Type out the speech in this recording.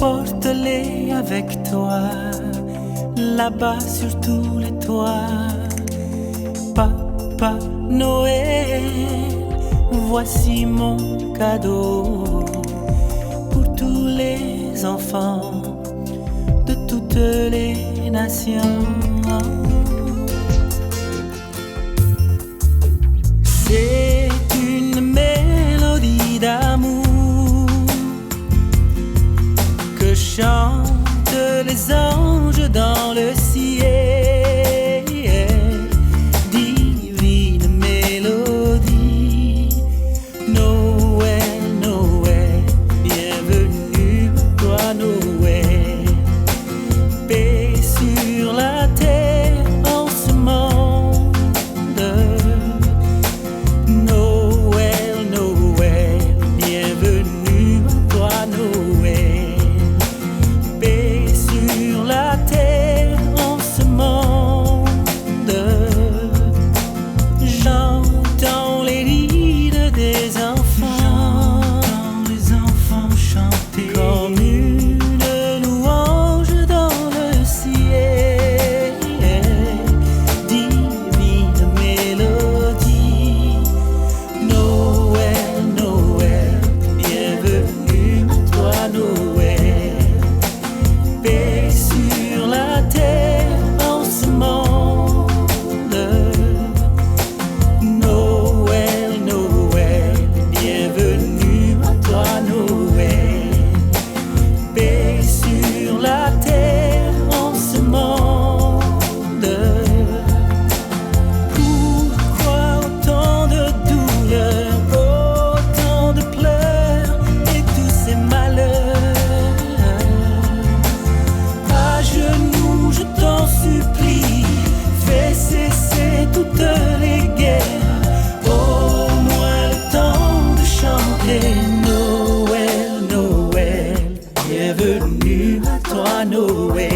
Porte-les avec toi, là-bas sur tous les toits. Papa Noël, voici mon cadeau pour tous les enfants de toutes les nations. C'est une mélodie d'amour que chantent les anges dans le ciel. Divine mélodie, Noël, Noël, bienvenue toi Noël. Paix sur la terre en ce monde. Noël, Noël, bienvenue toi Noël. Paix sur la terre en ce monde. J'entends les rires des enfants, les enfants chanter comme une louange dans le ciel. Divine mélodie, Noël, Noël, bienvenue toi Noël. Paix sur la terre en ce monde. Noël, Noël, bienvenue toi Noël. Paix sur la terre en ce monde. Pourquoi autant de douleurs, autant de pleurs et tous ces malheurs? À genoux, je t'en supplie, fais cesser toutes les guerres. Au moins le temps de chanter Noël, Noël, bienvenue à toi Noël.